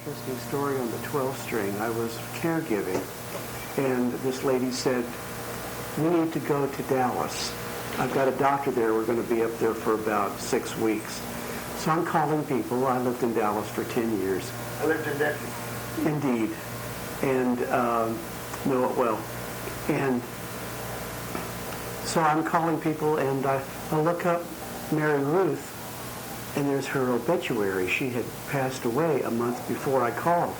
interesting story on the 12 string. I was caregiving, and this lady said, "We need to go to Dallas. I've got a doctor there. We're going to be up there for about 6 weeks." So I'm calling people. I lived in Dallas for 10 years. I lived in Denver. Indeed. And know it well. And so I'm calling people, and I look up Mary Ruth, and there's her obituary. She had passed away a month before I called.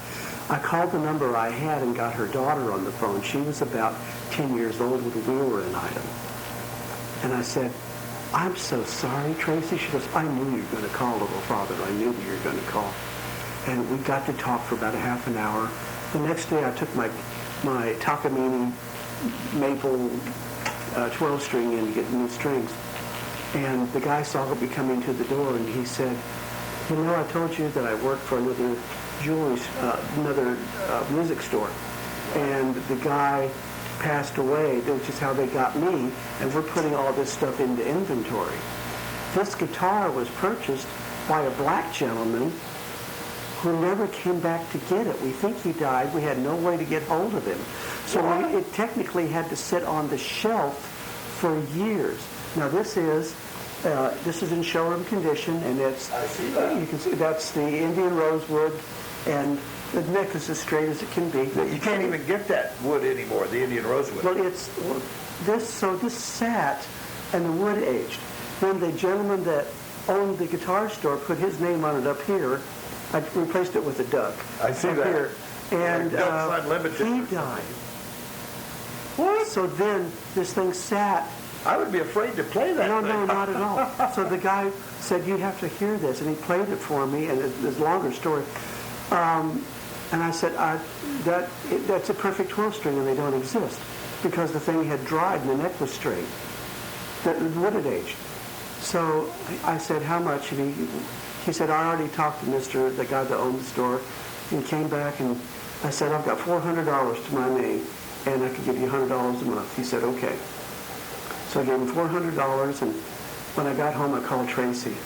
I called the number I had and got her daughter on the phone. She was about 10 years old with a wheelchair item. And I said, "I'm so sorry, Tracy." She goes, "I knew you were going to call, little father. I knew you were going to call." And we got to talk for about a half an hour. The next day I took my Takamine maple 12 string in to get new strings. And the guy saw me coming to the door, and he said, "You know, I told you that I worked for another music store, and the guy passed away, which is how they got me, and we're putting all this stuff into inventory." This guitar was purchased by a black gentleman who never came back to get it. We think he died. We had no way to get hold of him. So it technically had to sit on the shelf for years. Now this is in showroom condition, and it's, I see that. You can see that's the Indian rosewood, and the neck is as straight as it can be. You can't even get that wood anymore, the Indian rosewood. Well, this sat, and the wood aged. Then the gentleman that owned the guitar store put his name on it up here. I replaced it with a duck. I see up that. Here. And Ducks Unlimited. he died. What? So then this thing sat. I would be afraid to play that No, thing. not at all. So the guy said, "You have to hear this," and he played it for me, and it's a longer story. And I said, "That's a perfect 12 string, and they don't exist because the thing had dried and the neck was straight. The wood had aged." So I said, "How much?" And he said, "I already talked to the guy that owned the store." And he came back, and I said, "I've got $400 to my name, and I could give you $100 a month." He said, "Okay." So I gave him $400, and when I got home, I called Tracy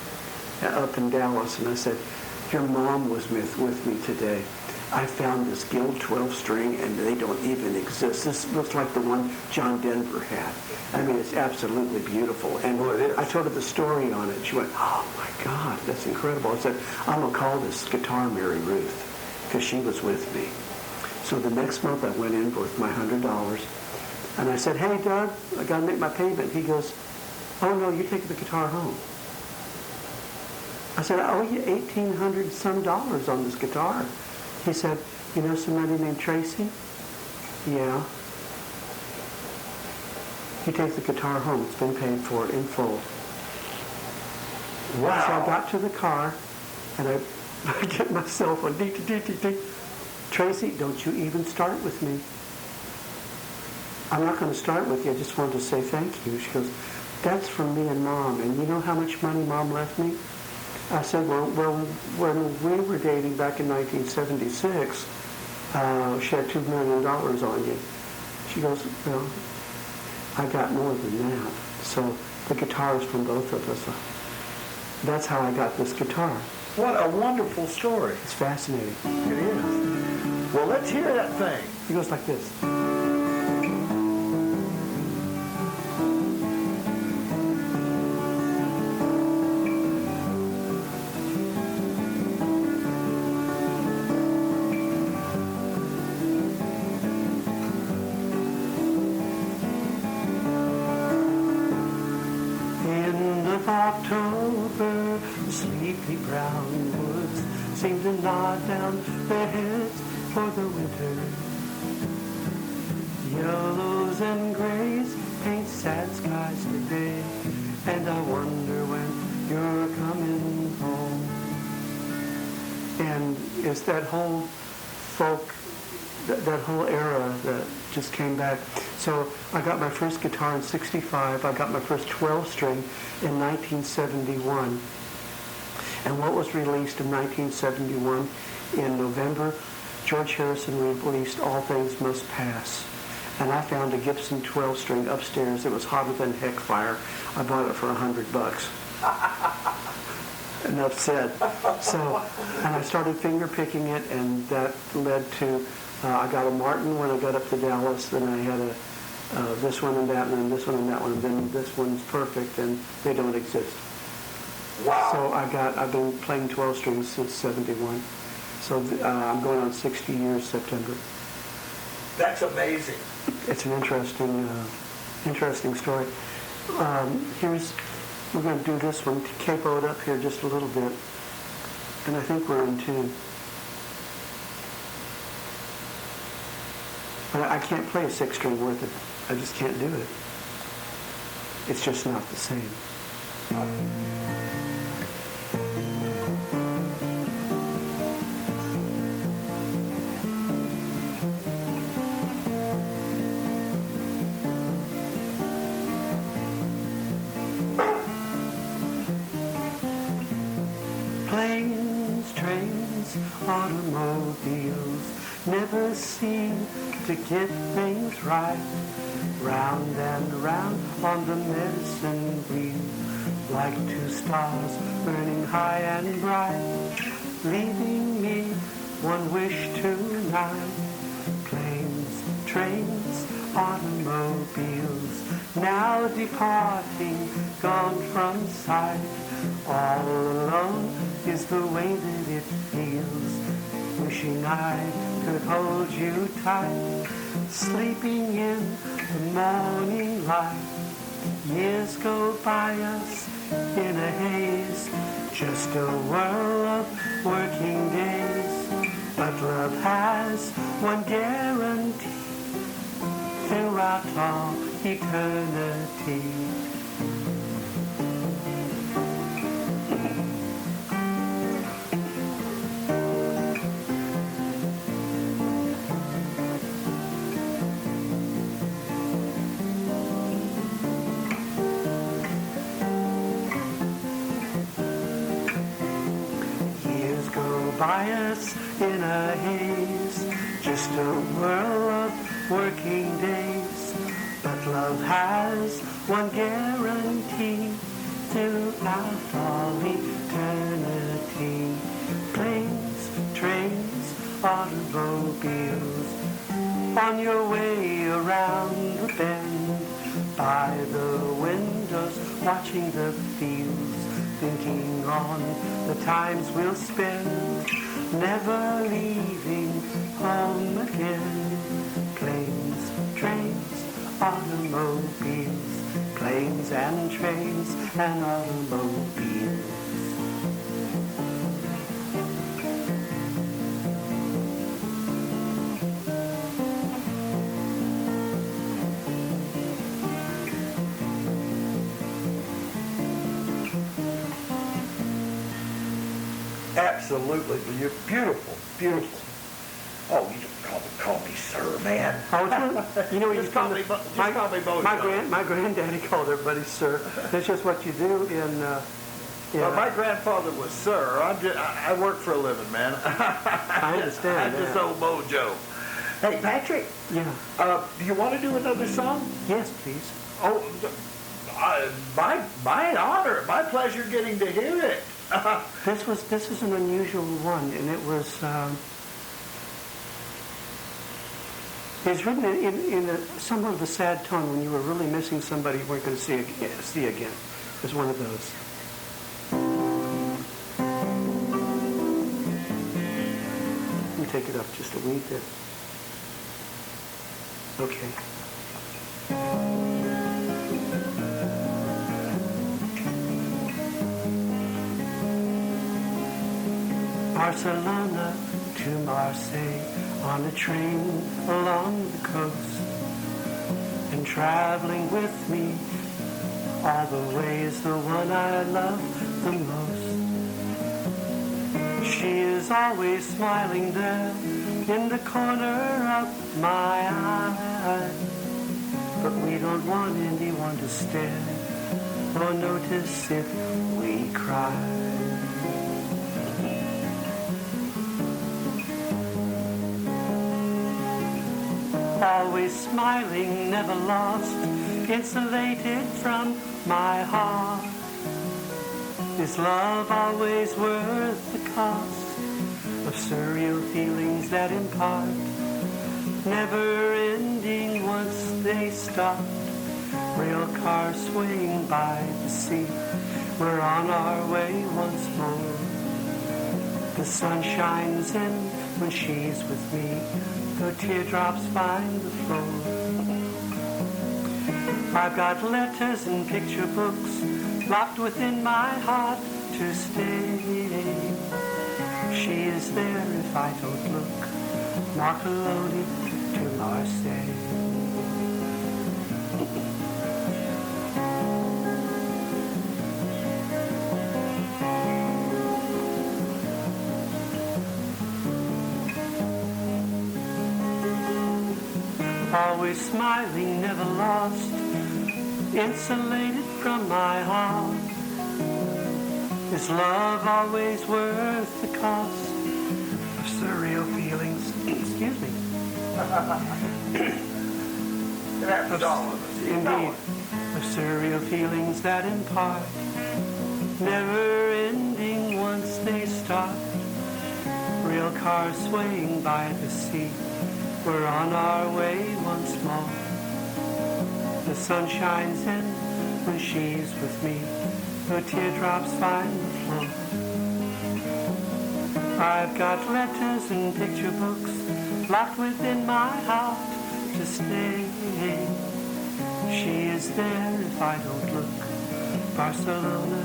up in Dallas, and I said, "Your mom was with me today. I found this Guild 12 string, and they don't even exist. This looks like the one John Denver had. I mean, it's absolutely beautiful." And I told her the story on it. She went, "Oh, my God, that's incredible." I said, "I'm going to call this guitar Mary Ruth, because she was with me." So the next month, I went in with my $100, and I said, "Hey, Doug, I got to make my payment." He goes, "Oh, no, you take the guitar home." I said, "I owe you $1,800 some dollars on this guitar." He said, "You know somebody named Tracy?" "Yeah." "You take the guitar home. It's been paid for in full." Wow. So I got to the car, and I get my cell phone. Ding, ding, ding, ding. "Tracy, don't you even start with me." "I'm not going to start with you. I just wanted to say thank you." She goes, "That's from me and Mom. And you know how much money Mom left me?" I said, well, when we were dating back in 1976, she had $2 million on you." She goes, "Well, I got more than that." So the guitar is from both of us. That's how I got this guitar. What a wonderful story. It's fascinating. It is. Well, let's hear that thing. It goes like this. October, the sleepy brown woods seem to nod down their heads for the winter. Yellows and grays paint sad skies today, and I wonder when you're coming home. And it's that whole folk, that whole era that just came back. So I got my first guitar in '65. I got my first 12 string in 1971. And what was released in 1971 in November, George Harrison released All Things Must Pass. And I found a Gibson 12 string upstairs that was hotter than heck fire. I bought it for $100. Enough said. So, and I started finger picking it, and that led to, I got a Martin when I got up to Dallas, then I had this one and that one, and this one and that one, and then this one's perfect, and they don't exist. Wow. So I've been playing 12 strings since '71. So I'm going on 60 years September. That's amazing. It's an interesting story. We're going to do this one, capo it up here just a little bit, and I think we're in tune. But I can't play a 6-string worth it. I just can't do it. It's just not the same. Planes, trains, automobiles never seem to get things right. Round and round on the medicine wheel, like two stars burning high and bright, leaving me one wish tonight. Planes, trains, automobiles, now departing, gone from sight. All alone is the way that it feels, wishing I could hold you tight, sleeping in the morning light. Years go by us in a haze, just a whirl of working days. But love has one guarantee throughout all eternity. By us in a haze, just a whirl of working days. But love has one guarantee throughout all eternity. Planes, trains, automobiles, on your way around the bend, by the windows watching the fields, thinking on the times we'll spend, never leaving home again. Planes, trains, automobiles, planes and trains and automobiles. Absolutely. You're beautiful. Beautiful. Oh, you don't call me sir, man. Oh, you know, Just call me Bojo. My granddaddy called everybody sir. That's just what you do in. Well, my grandfather was sir. I work for a living, man. I understand. I'm just old Mojo. Hey, Patrick. Yeah. Do you want to do another song? Yes, please. Oh, my honor, my pleasure getting to hear it. This was an unusual one, and it was written in somewhat of a sad tone when you were really missing somebody you weren't going to see again. It was one of those. Let me take it up just a wee bit. Okay. Barcelona to Marseille on a train along the coast, and traveling with me all the way is the one I love the most. She is always smiling there in the corner of my eye, but we don't want anyone to stare or notice if we cry. Always smiling, never lost, insulated from my heart. Is love always worth the cost of surreal feelings that impart? Never ending once they stopped. Rail cars swaying by the sea. We're on our way once more. The sun shines in when she's with me. The teardrops find the floor. I've got letters and picture books locked within my heart to stay. She is there if I don't look. Marcolone to Marseille. Always smiling, never lost, insulated from my heart. Is love always worth the cost of surreal feelings? Excuse me. That's all of us. Indeed, of surreal feelings that impart. Never ending once they stop. Rail cars swaying by the sea. We're on our way once more. The sun shines in when she's with me. The teardrops find the floor. I've got letters and picture books locked within my heart to stay. She is there if I don't look. Barcelona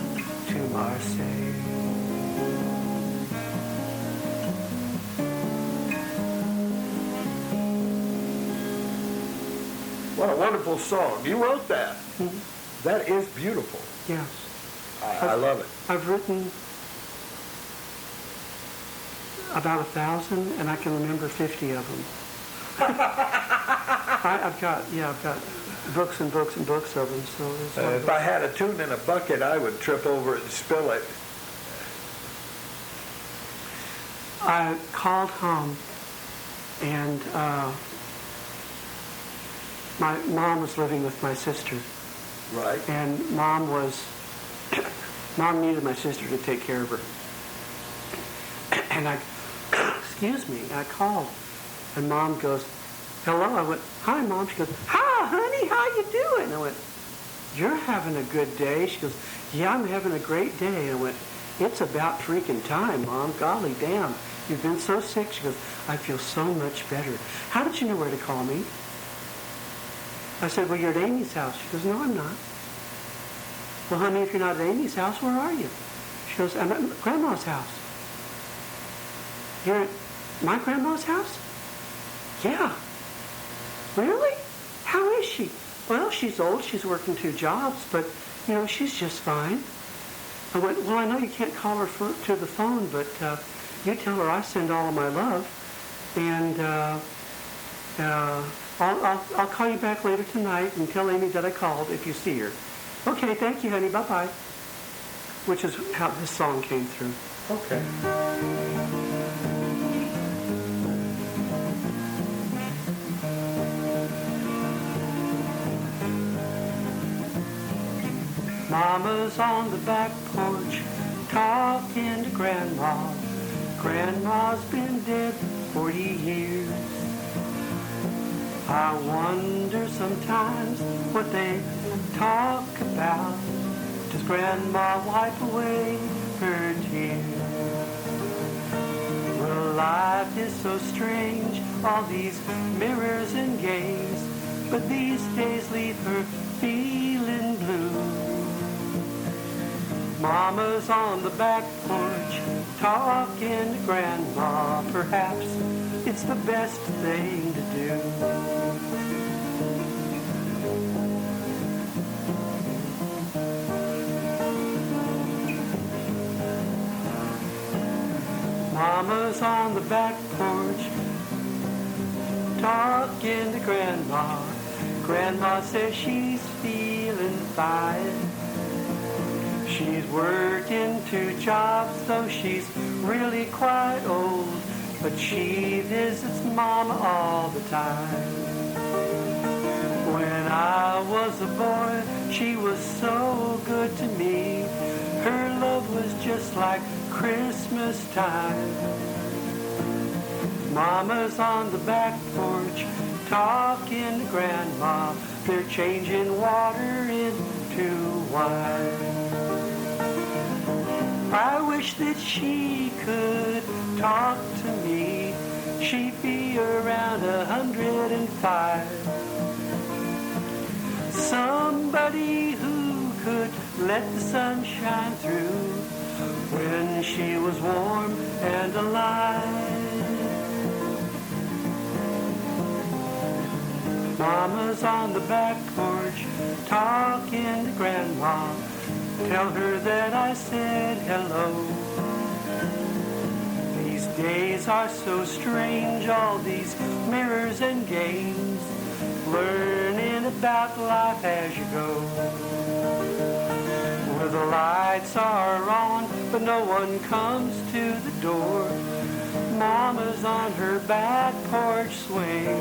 to Marseille. What a wonderful song. You wrote that. Mm-hmm. That is beautiful. Yes. I love it. I've written about 1,000, and I can remember 50 of them. I've got books and books and books of them. So If I had a tune in a bucket, I would trip over it and spill it. I called home, and my mom was living with my sister, Right. and mom needed my sister to take care of her. And I called, and mom goes, hello. I went, hi, mom. She goes, hi, honey, how you doing? I went, you're having a good day. She goes, yeah, I'm having a great day. And I went, it's about freaking time, Mom. Golly damn, you've been so sick. She goes, I feel so much better. How did you know where to call me? I said, well, you're at Amy's house. She goes, no, I'm not. Well, honey, if you're not at Amy's house, where are you? She goes, I'm at Grandma's house. You're at my grandma's house? Yeah. Really? How is she? Well, she's old. She's working 2 jobs, but, she's just fine. I went, well, I know you can't call her to the phone, but you tell her I send all of my love, and I'll call you back later tonight and tell Amy that I called if you see her. Okay, thank you, honey. Bye-bye. Which is how this song came through. Okay. Mama's on the back porch talking to Grandma. Grandma's been dead 40 years. I wonder sometimes what they talk about. Does Grandma wipe away her tears? Well, life is so strange, all these mirrors and gaze, but these days leave her feeling blue. Mama's on the back porch talking to Grandma. Perhaps it's the best thing to do. Mama's on the back porch talking to Grandma. Grandma says she's feeling fine. She's working 2 jobs, though she's really quite old, but she visits Mama all the time. When I was a boy, she was so good to me. Her love was just like Christmas time. Mama's on the back porch talking to Grandma. They're changing water into wine. I wish that she could talk to me. She'd be around 105. Somebody who could let the sun shine through when she was warm and alive. Mama's on the back porch talking to Grandma. Tell her that I said hello. These days are so strange, all these mirrors and games, learning about life as you go. Where the lights are on, but no one comes to the door. Mama's on her back porch swing,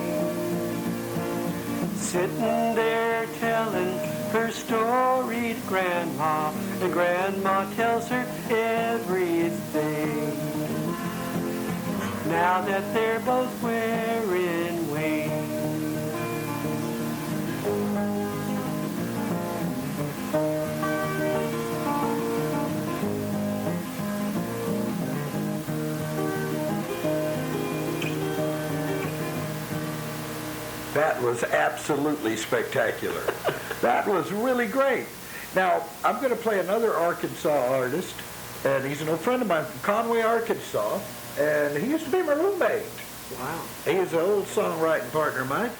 sitting there telling her story to Grandma, and Grandma tells her everything. Now that they're both wearing wings. That was absolutely spectacular. That was really great. Now, I'm going to play another Arkansas artist, and he's an old friend of mine from Conway, Arkansas, and he used to be my roommate. Wow. He is an old songwriting partner of mine.